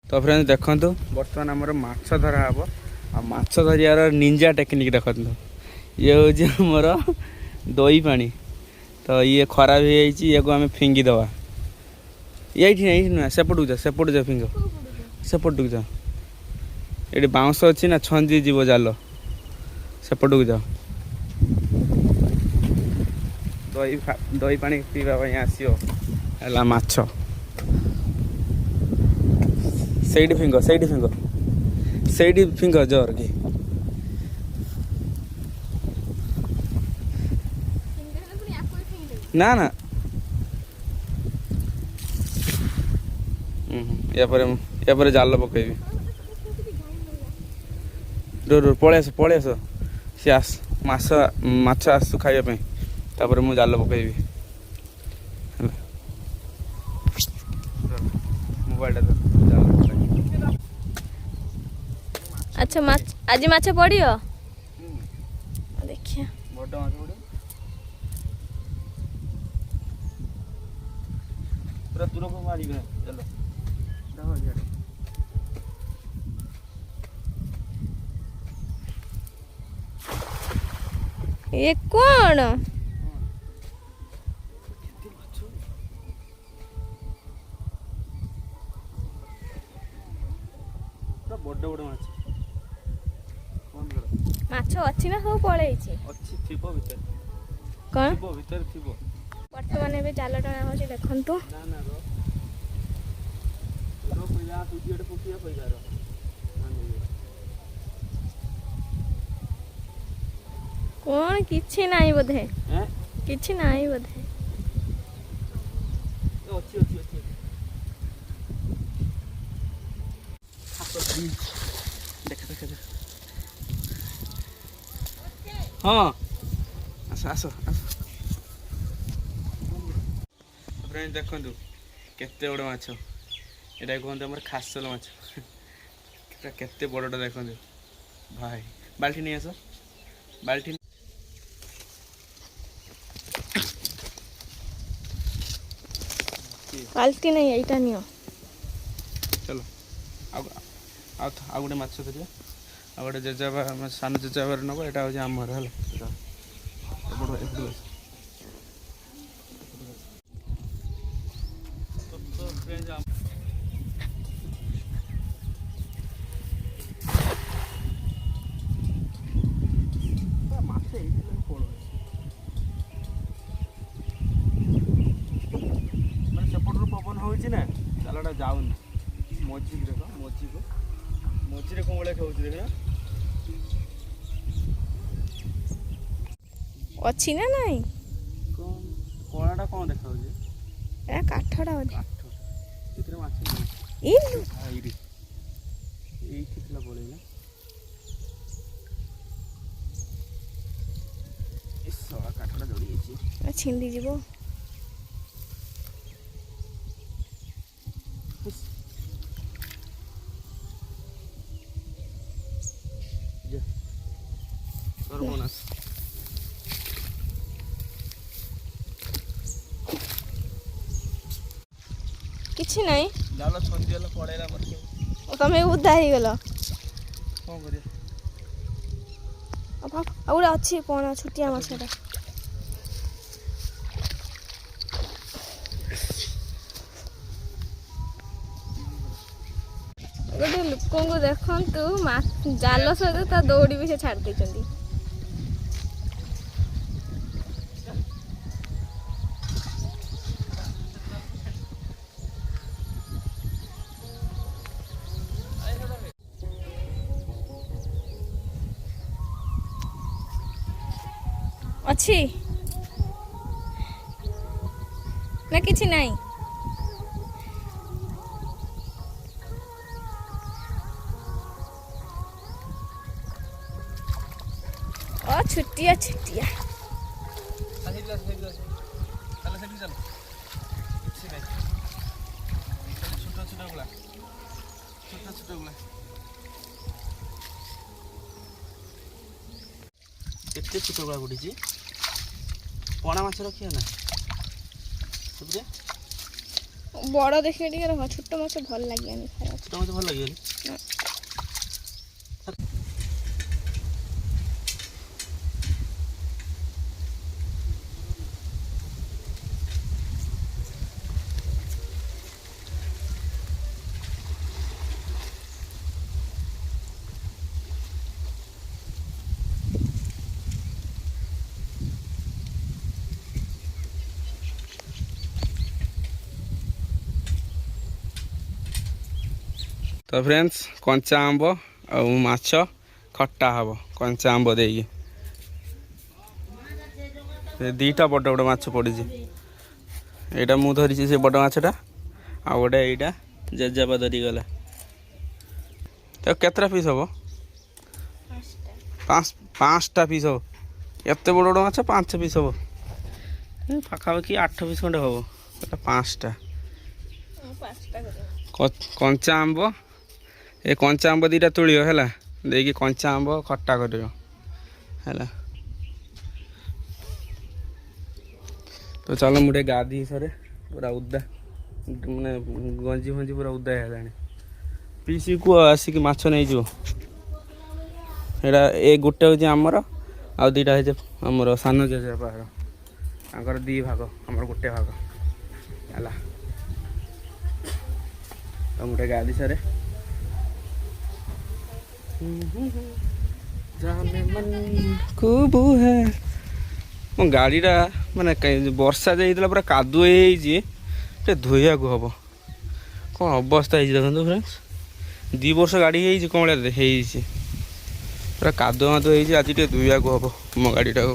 तो फ्रेंड्स देखो बर्तमान आमर माछ धरा हे आ माछ धरियार निंजा टेक्निक देखो ये हूँ मोर दही पानी तो ये खराब हो को आम फिंगी दवा ये नुह सेपटू जा फिंग सेपटू जा ये बाउंस अच्छी ना छंदी जीव जाल सेपटू जाओ दही पानी पीवा आसो है माछ ସେଇଠି ଫିଙ୍ଗ ଜୋର କି ନା ନା ୟା ପରେ ଜାଲ ପକେଇବି ପଳେଇ ଆସ ସେ ମାଛ ଆସୁ ଖାଇବା ପାଇଁ ତାପରେ ମୁଁ ଜାଲ ପକେଇବି ହେଲା ମୋବାଇଲଟା अच्छा आज माछ पड़ियो देखिए बड़ माछ पड़ियो पूरा दूर को मारी चलो ये कौन बड़ बड़ माछ माछ अच्छी ना सब पड़े कौन बर्तमान ए जाल टଣା हो देखु कौन किछि नाही बोधे किछि नाही बोधे हाँ आस फ्रेंड्स देखु केते बड़ माछ यहाँ कहते आम खासल माछ केते बड़टा देखो भाई बाल्टी नहीं आस बाल्टी बाल्टी नहीं एटा नियो चलो आ गोटे माछ धरिया आ गोटे जेजा सान जेजाबार नब यहाँ हूँ आमर है सेपटू पवन हो जालटा जाऊन मझी देख मझी कौन भाई खाऊ देख अच्छी ना नहीं कलाटा कौन देखा काठटा बोधे पड़ेगा काठटा जड़ी छिंदी जीव किछि नहीं जाल छंदी वाला पड़ेला मत तमे उदा ही गलो कौन करिया अब आउरा अच्छी कोना छुटिया माछटा गोटे लोक को देखु जाल सहित ता दौड़ी भी से छाड़ देछंती अच्छी ना किछि नहीं ओ छुट्टिया छुट्टिया केते छोट गुड़ा गुड़ी पणा माछ रखिया ना बड़ देखिए रख छोट माछ भल लगे खाया ସେଟା ମୋତେ ଭଲ ଲାଗିବନି। ତ ଫ୍ରେଣ୍ଡସ୍ କଞ୍ଚା ଆମ୍ବ ଆଉ ମାଛ ଖଟା ହେବ କଞ୍ଚା ଆମ୍ବ ଦେଇକି। ଦୁଇଟା ବଡ଼ ବଡ଼ ମାଛ ପଡ଼ିଛି। ଏଇଟା ମୁଁ ଧରିଛି ସେ ବଡ଼ ମାଛଟା, ଆଉ ଗୋଟେ ଏଇଟା ଜେଜେବାପା ଧରିଗଲା। ତ କେତେଟା ପିସ୍ ହେବ? 5ଟା ପିସ୍ ହେବ। ଏତେ ବଡ଼ ବଡ଼ ମାଛ 5 ପିସ୍ ହେବ। ପାଖାପାଖି 8 ପିସ୍ ଖଣ୍ଡେ ହେବ। ଏଟା 5ଟା। କଞ୍ଚା ଆମ୍ବ, ଏ କଞ୍ଚା ଆମ୍ବ 2ଟା ତୋଳିବ ହେଲା, ଦେଇକି କଞ୍ଚା ଆମ୍ବ ଖଟା କରିବ ହେଲା। ତ ଚାଲ ମୁଁ ଟିକେ ଗାଧୋଇ ସାରେ, ପୁରା ଉଦା ମାନେ ଗଞ୍ଜି ଫଞ୍ଜି ପୁରା ଉଦା ହେଇଗଲାଣି। ପିସି କୁହ ଆସିକି ମାଛ ନେଇଯିବ। ଏଇଟା ଏ ଗୋଟେ ହେଉଛି ଆମର, ଆଉ 2ଟା ହେଉଛି ଆମର ସାନ ଜେଜେବାପାର। ତାଙ୍କର 2 ଭାଗ, ଆମର 1 ଭାଗ ହେଲା। ତ ମୁଁ ଟିକେ ଗାଧୋଇ ସାରେ। ମୋ ଗାଡ଼ିଟା ମାନେ ବର୍ଷା ଯାଇଥିଲା ପୁରା କାଦୁଅ ହେଇଯାଇଛି, ଟିକେ ଧୋଇବାକୁ ହେବ। କ'ଣ ଅବସ୍ଥା ହେଇଛି ଦେଖନ୍ତୁ ଫ୍ରେଣ୍ଡସ୍। 2 ବର୍ଷ ଗାଡ଼ି ହେଇଛି, କ'ଣ ହେଇଯାଇଛି ପୁରା କାଦୁଅ ମାଦୁଅ ହେଇଛି। ଆଜି ଟିକେ ଧୋଇବାକୁ ହେବ ମୋ ଗାଡ଼ିଟାକୁ।